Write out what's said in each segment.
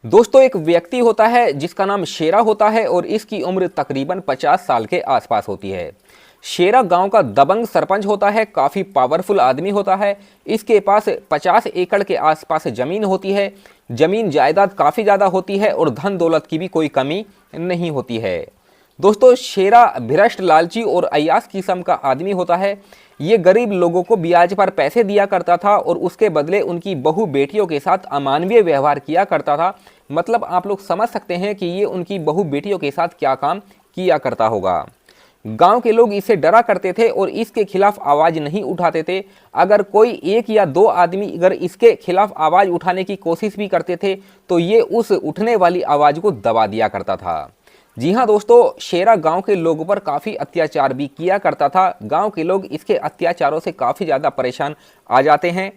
दोस्तों, एक व्यक्ति होता है जिसका नाम शेरा होता है और इसकी उम्र तकरीबन 50 साल के आसपास होती है। शेरा गांव का दबंग सरपंच होता है, काफ़ी पावरफुल आदमी होता है। इसके पास 50 एकड़ के आसपास ज़मीन होती है। ज़मीन जायदाद काफ़ी ज़्यादा होती है और धन दौलत की भी कोई कमी नहीं होती है। दोस्तों, शेरा भ्रष्ट, लालची और अय्यास किस्म का आदमी होता है। ये गरीब लोगों को ब्याज पर पैसे दिया करता था और उसके बदले उनकी बहू बेटियों के साथ अमानवीय व्यवहार किया करता था। मतलब आप लोग समझ सकते हैं कि ये उनकी बहू बेटियों के साथ क्या काम किया करता होगा। गांव के लोग इसे डरा करते थे और इसके खिलाफ आवाज़ नहीं उठाते थे। अगर कोई एक या दो आदमी अगर इसके खिलाफ आवाज़ उठाने की कोशिश भी करते थे तो ये उस उठने वाली आवाज़ को दबा दिया करता था। जी हाँ दोस्तों, शेरा गांव के लोगों पर काफ़ी अत्याचार भी किया करता था। गांव के लोग इसके अत्याचारों से काफ़ी ज़्यादा परेशान आ जाते हैं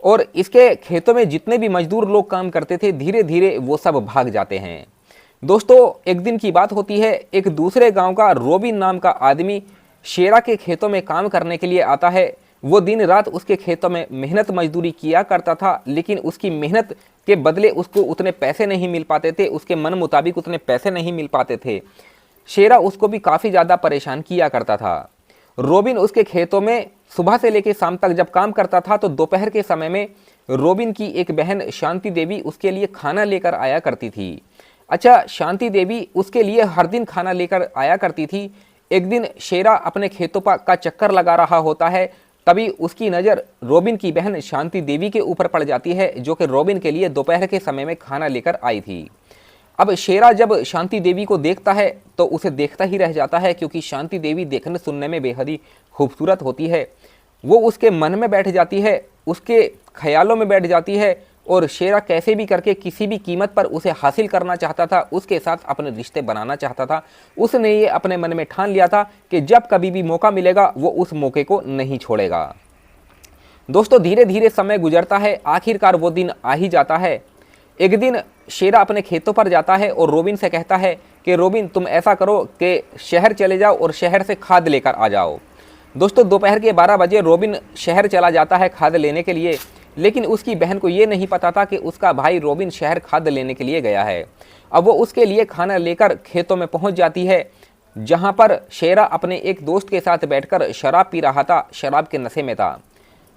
और इसके खेतों में जितने भी मजदूर लोग काम करते थे, धीरे धीरे वो सब भाग जाते हैं। दोस्तों, एक दिन की बात होती है, एक दूसरे गांव का रोबिन नाम का आदमी शेरा के खेतों में काम करने के लिए आता है। वो दिन रात उसके खेतों में मेहनत मजदूरी किया करता था, लेकिन उसकी मेहनत के बदले उसको उतने पैसे नहीं मिल पाते थे, उसके मन मुताबिक उतने पैसे नहीं मिल पाते थे। शेरा उसको भी काफ़ी ज़्यादा परेशान किया करता था। रोबिन उसके खेतों में सुबह से लेकर शाम तक जब काम करता था तो दोपहर के समय में रोबिन की एक बहन शांति देवी उसके लिए खाना लेकर आया करती थी। अच्छा, शांति देवी उसके लिए हर दिन खाना लेकर आया करती थी। एक दिन शेरा अपने खेतों का चक्कर लगा रहा होता है, तभी उसकी नज़र रोबिन की बहन शांति देवी के ऊपर पड़ जाती है, जो कि रोबिन के लिए दोपहर के समय में खाना लेकर आई थी। अब शेरा जब शांति देवी को देखता है तो उसे देखता ही रह जाता है, क्योंकि शांति देवी देखने सुनने में बेहद ही खूबसूरत होती है। वो उसके मन में बैठ जाती है, उसके ख्यालों में बैठ जाती है और शेरा कैसे भी करके किसी भी कीमत पर उसे हासिल करना चाहता था, उसके साथ अपने रिश्ते बनाना चाहता था। उसने ये अपने मन में ठान लिया था कि जब कभी भी मौका मिलेगा वो उस मौके को नहीं छोड़ेगा। दोस्तों, धीरे धीरे समय गुजरता है, आखिरकार वो दिन आ ही जाता है। एक दिन शेरा अपने खेतों पर जाता है और रोबिन से कहता है कि रोबिन, तुम ऐसा करो कि शहर चले जाओ और शहर से खाद लेकर आ जाओ। दोस्तों, दोपहर के 12 बजे रोबिन शहर चला जाता है खाद लेने के लिए, लेकिन उसकी बहन को ये नहीं पता था कि उसका भाई रोबिन शहर खाद लेने के लिए गया है। अब वो उसके लिए खाना लेकर खेतों में पहुंच जाती है, जहां पर शेरा अपने एक दोस्त के साथ बैठकर शराब पी रहा था, शराब के नशे में था।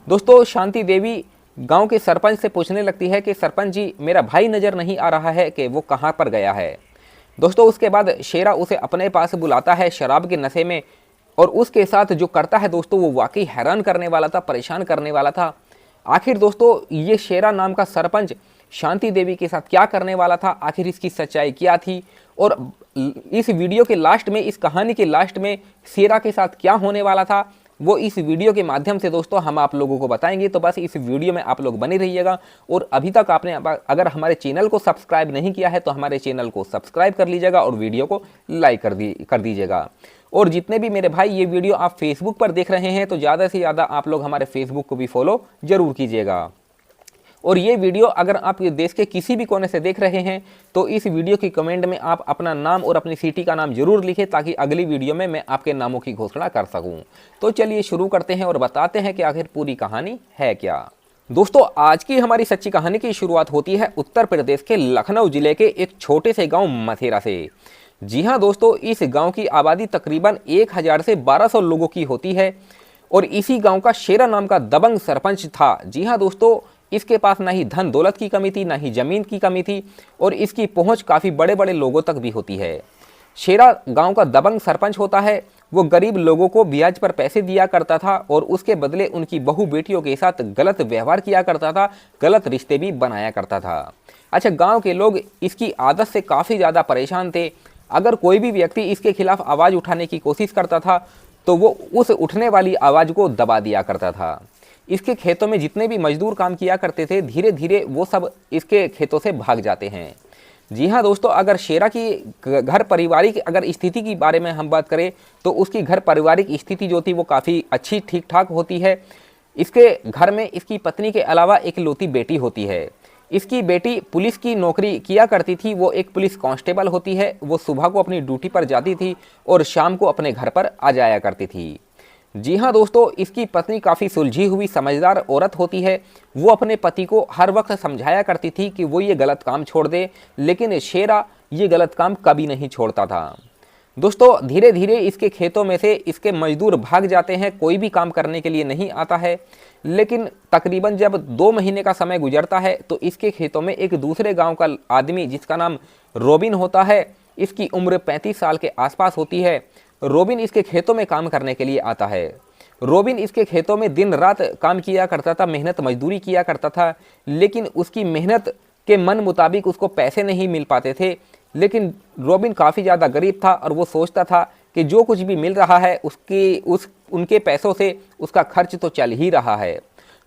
दोस्तों, शांति देवी गांव के सरपंच से पूछने लगती है कि सरपंच जी, मेरा भाई नज़र नहीं आ रहा है कि वो कहाँ पर गया है। दोस्तों, उसके बाद शेरा उसे अपने पास बुलाता है शराब के नशे में, और उसके साथ जो करता है दोस्तों वो वाकई हैरान करने वाला था, परेशान करने वाला था। आखिर दोस्तों, ये शेरा नाम का सरपंच शांति देवी के साथ क्या करने वाला था, आखिर इसकी सच्चाई क्या थी, और इस वीडियो के लास्ट में, इस कहानी के लास्ट में शेरा के साथ क्या होने वाला था, वो इस वीडियो के माध्यम से दोस्तों हम आप लोगों को बताएंगे। तो बस इस वीडियो में आप लोग बने रहिएगा, और अभी तक आपने अगर हमारे चैनल को सब्सक्राइब नहीं किया है तो हमारे चैनल को सब्सक्राइब कर लीजिएगा और वीडियो को लाइक कर दीजिएगा। और जितने भी मेरे भाई ये वीडियो आप फेसबुक पर देख रहे हैं तो ज़्यादा से ज़्यादा आप लोग हमारे फेसबुक को भी फॉलो जरूर कीजिएगा। और ये वीडियो अगर आप देश के किसी भी कोने से देख रहे हैं तो इस वीडियो की कमेंट में आप अपना नाम और अपनी सिटी का नाम जरूर लिखें, ताकि अगली वीडियो में मैं आपके नामों की घोषणा कर सकूं। तो चलिए शुरू करते हैं और बताते हैं कि आखिर पूरी कहानी है क्या। दोस्तों, आज की हमारी सच्ची कहानी की शुरुआत होती है उत्तर प्रदेश के लखनऊ जिले के एक छोटे से गाँव मथेरा से। जी हाँ दोस्तों, इस गांव की आबादी तकरीबन 1000 से 1200 लोगों की होती है और इसी गांव का शेरा नाम का दबंग सरपंच था। जी हाँ दोस्तों, इसके पास ना ही धन दौलत की कमी थी, ना ही जमीन की कमी थी, और इसकी पहुंच काफ़ी बड़े बड़े लोगों तक भी होती है। शेरा गांव का दबंग सरपंच होता है। वो गरीब लोगों को ब्याज पर पैसे दिया करता था और उसके बदले उनकी बहू बेटियों के साथ गलत व्यवहार किया करता था, गलत रिश्ते भी बनाया करता था। अच्छा, गाँव के लोग इसकी आदत से काफ़ी ज़्यादा परेशान थे। अगर कोई भी व्यक्ति इसके खिलाफ आवाज़ उठाने की कोशिश करता था तो वो उस उठने वाली आवाज़ को दबा दिया करता था। इसके खेतों में जितने भी मजदूर काम किया करते थे, धीरे धीरे वो सब इसके खेतों से भाग जाते हैं। जी हाँ दोस्तों, अगर शेरा की घर पारिवारिक अगर स्थिति की बारे में हम बात करें तो उसकी घर पारिवारिक स्थिति जो थी वो काफ़ी अच्छी ठीक ठाक होती है। इसके घर में इसकी पत्नी के अलावा एक लौती बेटी होती है। इसकी बेटी पुलिस की नौकरी किया करती थी, वो एक पुलिस कांस्टेबल होती है। वो सुबह को अपनी ड्यूटी पर जाती थी और शाम को अपने घर पर आ जाया करती थी। जी हाँ दोस्तों, इसकी पत्नी काफ़ी सुलझी हुई समझदार औरत होती है। वो अपने पति को हर वक्त समझाया करती थी कि वो ये गलत काम छोड़ दे, लेकिन शेरा ये गलत काम कभी नहीं छोड़ता था। दोस्तों धीरे धीरे इसके खेतों में से इसके मजदूर भाग जाते हैं, कोई भी काम करने के लिए नहीं आता है। लेकिन तकरीबन जब 2 महीने का समय गुजरता है तो इसके खेतों में एक दूसरे गांव का आदमी जिसका नाम रोबिन होता है, इसकी उम्र 35 साल के आसपास होती है। रोबिन इसके खेतों में काम करने के लिए आता है। रोबिन इसके खेतों में दिन रात काम किया करता था, मेहनत मजदूरी किया करता था, लेकिन उसकी मेहनत के मन मुताबिक उसको पैसे नहीं मिल पाते थे। लेकिन रोबिन काफ़ी ज़्यादा गरीब था और वो सोचता था कि जो कुछ भी मिल रहा है उनके पैसों से उसका खर्च तो चल ही रहा है।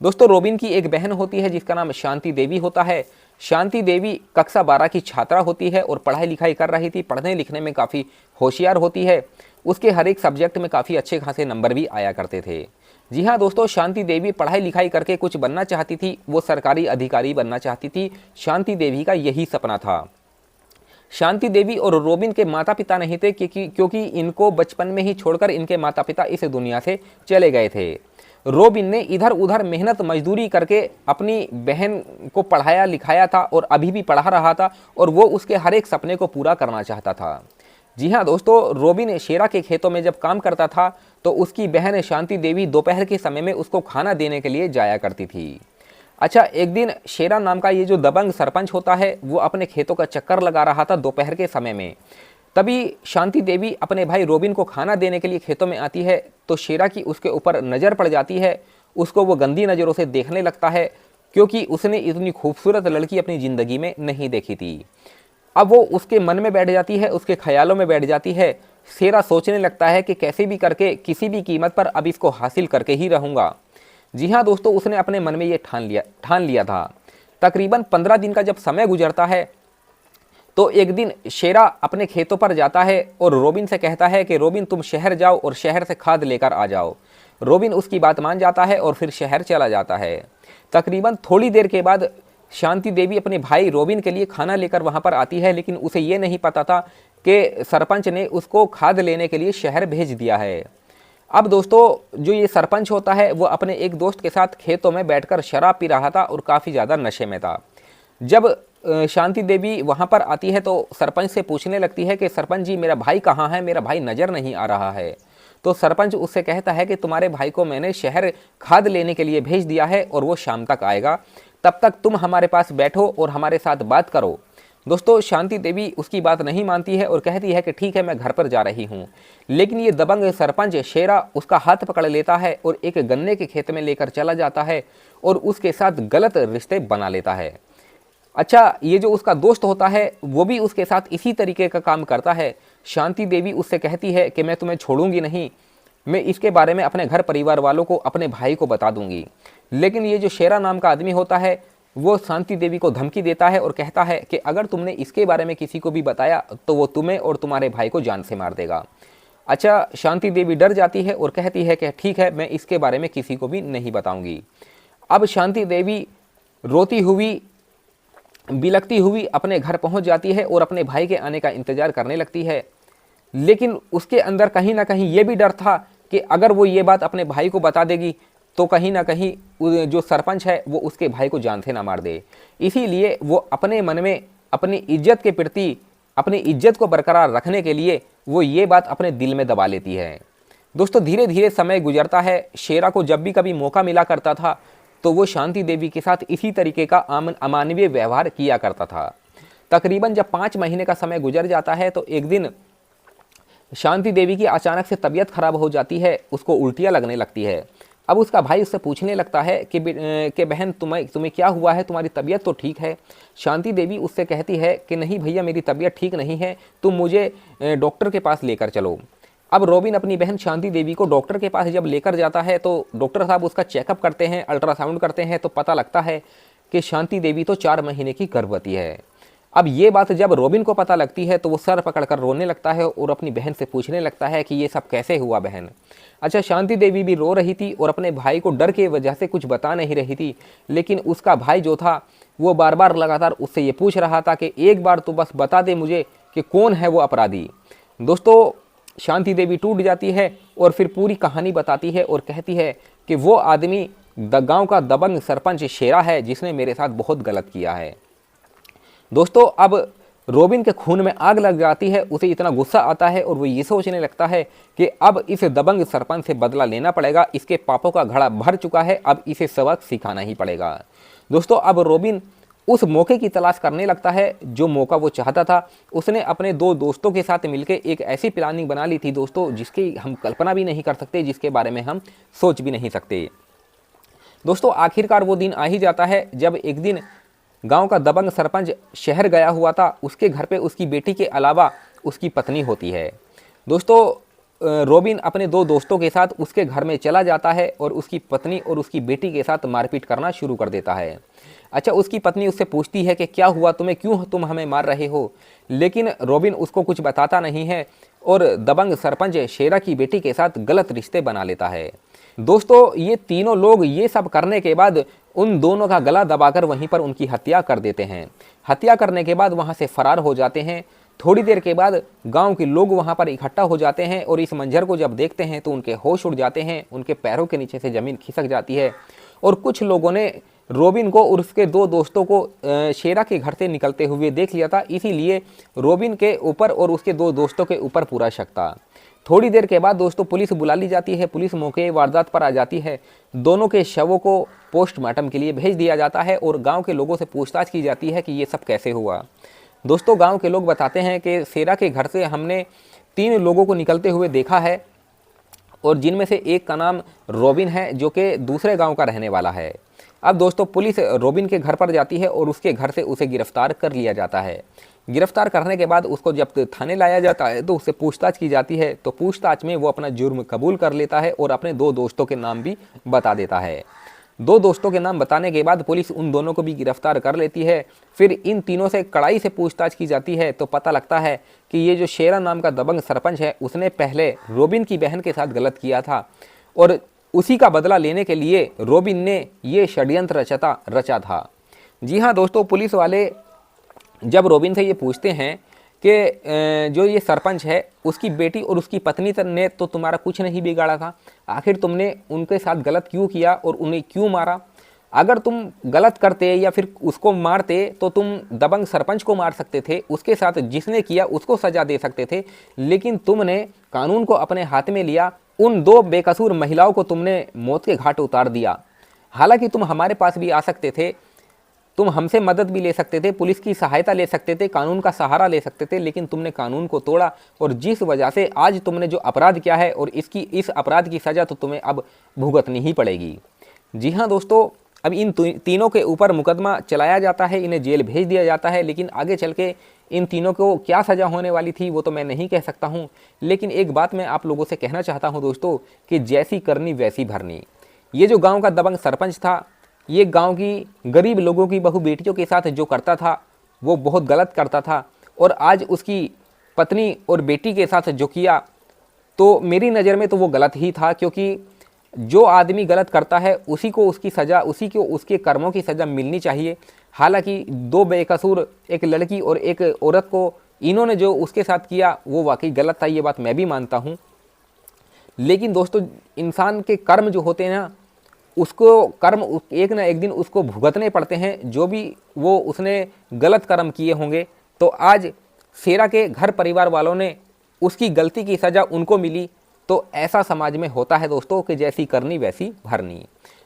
दोस्तों रोबिन की एक बहन होती है जिसका नाम शांति देवी होता है। शांति देवी कक्षा 12 की छात्रा होती है और पढ़ाई लिखाई कर रही थी, पढ़ने लिखने में काफ़ी होशियार होती है। उसके हर एक सब्जेक्ट में काफ़ी अच्छे खासे नंबर भी आया करते थे। जी हाँ दोस्तों, शांति देवी पढ़ाई लिखाई करके कुछ बनना चाहती थी, वो सरकारी अधिकारी बनना चाहती थी। शांति देवी का यही सपना था। शांति देवी और रोबिन के माता पिता नहीं थे क्योंकि इनको बचपन में ही छोड़कर इनके माता पिता इस दुनिया से चले गए थे। रोबिन ने इधर उधर मेहनत मजदूरी करके अपनी बहन को पढ़ाया लिखाया था और अभी भी पढ़ा रहा था और वो उसके हर एक सपने को पूरा करना चाहता था। जी हाँ दोस्तों, रोबिन शेरा के खेतों में जब काम करता था तो उसकी बहन शांति देवी दोपहर के समय में उसको खाना देने के लिए जाया करती थी। अच्छा, एक दिन शेरा नाम का ये जो दबंग सरपंच होता है वो अपने खेतों का चक्कर लगा रहा था दोपहर के समय में। तभी शांति देवी अपने भाई रोबिन को खाना देने के लिए खेतों में आती है तो शेरा की उसके ऊपर नज़र पड़ जाती है। उसको वो गंदी नज़रों से देखने लगता है क्योंकि उसने इतनी खूबसूरत लड़की अपनी ज़िंदगी में नहीं देखी थी। अब वो उसके मन में बैठ जाती है, उसके ख्यालों में बैठ जाती है। शेरा सोचने लगता है कि कैसे भी करके किसी भी कीमत पर अब इसको हासिल करके ही रहूँगा। जी हाँ दोस्तों, उसने अपने मन में ये ठान लिया था। तकरीबन 15 दिन का जब समय गुजरता है तो एक दिन शेरा अपने खेतों पर जाता है और रोबिन से कहता है कि रोबिन तुम शहर जाओ और शहर से खाद लेकर आ जाओ। रोबिन उसकी बात मान जाता है और फिर शहर चला जाता है। तकरीबन थोड़ी देर के बाद शांति देवी अपने भाई रोबिन के लिए खाना लेकर वहाँ पर आती है, लेकिन उसे ये नहीं पता था कि सरपंच ने उसको खाद लेने के लिए शहर भेज दिया है। अब दोस्तों जो ये सरपंच होता है वो अपने एक दोस्त के साथ खेतों में बैठकर शराब पी रहा था और काफ़ी ज़्यादा नशे में था। जब शांति देवी वहाँ पर आती है तो सरपंच से पूछने लगती है कि सरपंच जी मेरा भाई कहाँ है, मेरा भाई नज़र नहीं आ रहा है। तो सरपंच उससे कहता है कि तुम्हारे भाई को मैंने शहर खाद लेने के लिए भेज दिया है और वो शाम तक आएगा, तब तक तुम हमारे पास बैठो और हमारे साथ बात करो। दोस्तों शांति देवी उसकी बात नहीं मानती है और कहती है कि ठीक है मैं घर पर जा रही हूँ। लेकिन ये दबंग सरपंच शेरा उसका हाथ पकड़ लेता है और एक गन्ने के खेत में लेकर चला जाता है और उसके साथ गलत रिश्ते बना लेता है। अच्छा, ये जो उसका दोस्त होता है वो भी उसके साथ इसी तरीके का काम करता है। शांति देवी उससे कहती है कि मैं तुम्हें छोड़ूंगी नहीं, मैं इसके बारे में अपने घर परिवार वालों को, अपने भाई को बता दूंगी। लेकिन ये जो शेरा नाम का आदमी होता है वो शांति देवी को धमकी देता है और कहता है कि अगर तुमने इसके बारे में किसी को भी बताया तो वो तुम्हें और तुम्हारे भाई को जान से मार देगा। अच्छा, शांति देवी डर जाती है और कहती है कि ठीक है मैं इसके बारे में किसी को भी नहीं बताऊंगी। अब शांति देवी रोती हुई बिलखती हुई अपने घर पहुंच जाती है और अपने भाई के आने का इंतजार करने लगती है। लेकिन उसके अंदर कहीं ना कहीं ये भी डर था कि अगर वो ये बात अपने भाई को बता देगी तो कहीं ना कहीं जो सरपंच है वो उसके भाई को जान से ना मार दे। इसीलिए वो अपने मन में अपनी इज्जत के प्रति, अपनी इज्जत को बरकरार रखने के लिए वो ये बात अपने दिल में दबा लेती है। दोस्तों धीरे धीरे समय गुजरता है। शेरा को जब भी कभी मौका मिला करता था तो वो शांति देवी के साथ इसी तरीके का अमानवीय व्यवहार किया करता था। तकरीबन जब 5 महीने का समय गुजर जाता है तो एक दिन शांति देवी की अचानक से तबीयत खराब हो जाती है, उसको उल्टियाँ लगने लगती है। अब उसका भाई उससे पूछने लगता है कि बहन तुम्हें क्या हुआ है, तुम्हारी तबीयत तो ठीक है। शांति देवी उससे कहती है कि नहीं भैया मेरी तबीयत ठीक नहीं है, तुम मुझे डॉक्टर के पास लेकर चलो। अब रोबिन अपनी बहन शांति देवी को डॉक्टर के पास जब लेकर जाता है तो डॉक्टर साहब उसका चेकअप करते हैं, अल्ट्रासाउंड करते हैं तो पता लगता है कि शांति देवी तो 4 महीने की गर्भवती है। अब ये बात जब रोबिन को पता लगती है तो वो सर पकड़कर रोने लगता है और अपनी बहन से पूछने लगता है कि ये सब कैसे हुआ बहन। अच्छा, शांति देवी भी रो रही थी और अपने भाई को डर के वजह से कुछ बता नहीं रही थी। लेकिन उसका भाई जो था वो बार बार लगातार उससे ये पूछ रहा था कि एक बार तो बस बता दे मुझे कि कौन है वो अपराधी। दोस्तों शांति देवी टूट जाती है और फिर पूरी कहानी बताती है और कहती है कि वो आदमी गांव का दबंग सरपंच शेरा है जिसने मेरे साथ बहुत गलत किया है। दोस्तों अब रॉबिन के खून में आग लग जाती है, उसे इतना गुस्सा आता है और वो ये सोचने लगता है कि अब इस दबंग सरपंच से बदला लेना पड़ेगा, इसके पापों का घड़ा भर चुका है, अब इसे सबक सिखाना ही पड़ेगा। दोस्तों अब रॉबिन उस मौके की तलाश करने लगता है जो मौका वो चाहता था। उसने अपने दो दोस्तों के साथ मिलकर एक ऐसी प्लानिंग बना ली थी दोस्तों जिसकी हम कल्पना भी नहीं कर सकते, जिसके बारे में हम सोच भी नहीं सकते। दोस्तों आखिरकार वो दिन आ ही जाता है जब एक दिन गांव का दबंग सरपंच शहर गया हुआ था, उसके घर पे उसकी बेटी के अलावा उसकी पत्नी होती है। दोस्तों रॉबिन अपने दो दोस्तों के साथ उसके घर में चला जाता है और उसकी पत्नी और उसकी बेटी के साथ मारपीट करना शुरू कर देता है। अच्छा, उसकी पत्नी उससे पूछती है कि क्या हुआ तुम्हें, क्यों तुम हमें मार रहे हो, लेकिन रॉबिन उसको कुछ बताता नहीं है और दबंग सरपंच शेरा की बेटी के साथ गलत रिश्ते बना लेता है। दोस्तों ये तीनों लोग ये सब करने के बाद उन दोनों का गला दबाकर वहीं पर उनकी हत्या कर देते हैं। हत्या करने के बाद वहां से फरार हो जाते हैं। थोड़ी देर के बाद गांव के लोग वहां पर इकट्ठा हो जाते हैं और इस मंजर को जब देखते हैं तो उनके होश उड़ जाते हैं, उनके पैरों के नीचे से ज़मीन खिसक जाती है और कुछ लोगों ने रॉबिन को और उसके दो दोस्तों को शेरा के घर से निकलते हुए देख लिया था, इसीलिए रॉबिन के ऊपर और उसके दो दोस्तों के ऊपर पूरा शक था। थोड़ी देर के बाद दोस्तों पुलिस बुला ली जाती है, पुलिस मौके वारदात पर आ जाती है, दोनों के शवों को पोस्टमार्टम के लिए भेज दिया जाता है और गांव के लोगों से पूछताछ की जाती है कि ये सब कैसे हुआ। दोस्तों गांव के लोग बताते हैं कि शेरा के घर से हमने 3 लोगों को निकलते हुए देखा है और जिनमें से एक का नाम रॉबिन है जो कि दूसरे गांव का रहने वाला है। अब दोस्तों पुलिस रॉबिन के घर पर जाती है और उसके घर से उसे गिरफ्तार कर लिया जाता है। गिरफ्तार करने के बाद उसको जब थाने लाया जाता है तो उससे पूछताछ की जाती है, तो पूछताछ में वो अपना जुर्म कबूल कर लेता है और अपने 2 दोस्तों के नाम भी बता देता है। 2 दोस्तों के नाम बताने के बाद पुलिस उन दोनों को भी गिरफ्तार कर लेती है। फिर इन तीनों से कड़ाई से पूछताछ की जाती है तो पता लगता है कि ये जो शेरा नाम का दबंग सरपंच है उसने पहले रॉबिन की बहन के साथ गलत किया था और उसी का बदला लेने के लिए रॉबिन ने ये षड्यंत्र रचा था। जी हाँ दोस्तों, पुलिस वाले जब रॉबिन से ये पूछते हैं कि जो ये सरपंच है उसकी बेटी और उसकी पत्नी ने तो तुम्हारा कुछ नहीं बिगाड़ा था, आखिर तुमने उनके साथ गलत क्यों किया और उन्हें क्यों मारा? अगर तुम गलत करते या फिर उसको मारते तो तुम दबंग सरपंच को मार सकते थे, उसके साथ जिसने किया उसको सजा दे सकते थे, लेकिन तुमने कानून को अपने हाथ में लिया, उन 2 बेकसूर महिलाओं को तुमने मौत के घाट उतार दिया। हालांकि तुम हमारे पास भी आ सकते थे, तुम हमसे मदद भी ले सकते थे, पुलिस की सहायता ले सकते थे, कानून का सहारा ले सकते थे, लेकिन तुमने कानून को तोड़ा और जिस वजह से आज तुमने जो अपराध किया है और इस अपराध की सज़ा तो तुम्हें अब भुगतनी ही पड़ेगी। जी हाँ दोस्तों, अब इन तीनों के ऊपर मुकदमा चलाया जाता है, इन्हें जेल भेज दिया जाता है, लेकिन आगे चल के इन तीनों को क्या सज़ा होने वाली थी वो तो मैं नहीं कह सकता हूँ। लेकिन एक बात मैं आप लोगों से कहना चाहता हूँ दोस्तों कि जैसी करनी वैसी भरनी। ये जो गाँव का दबंग सरपंच था, ये गांव की गरीब लोगों की बहू बेटियों के साथ जो करता था वो बहुत गलत करता था और आज उसकी पत्नी और बेटी के साथ जो किया तो मेरी नज़र में तो वो गलत ही था, क्योंकि जो आदमी गलत करता है उसी को उसकी सज़ा, उसी को उसके कर्मों की सज़ा मिलनी चाहिए। हालांकि 2 बेकसूर एक लड़की और एक औरत को इन्होंने जो उसके साथ किया वो वाकई गलत था, ये बात मैं भी मानता हूँ। लेकिन दोस्तों इंसान के कर्म जो होते हैं ना, उसको कर्म एक ना एक दिन उसको भुगतने पड़ते हैं, जो भी वो उसने गलत कर्म किए होंगे। तो आज शेरा के घर परिवार वालों ने उसकी गलती की सज़ा उनको मिली, तो ऐसा समाज में होता है दोस्तों कि जैसी करनी वैसी भरनी।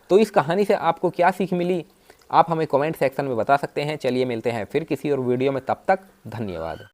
तो इस कहानी से आपको क्या सीख मिली आप हमें कमेंट सेक्शन में बता सकते हैं। चलिए मिलते हैं फिर किसी और वीडियो में, तब तक धन्यवाद।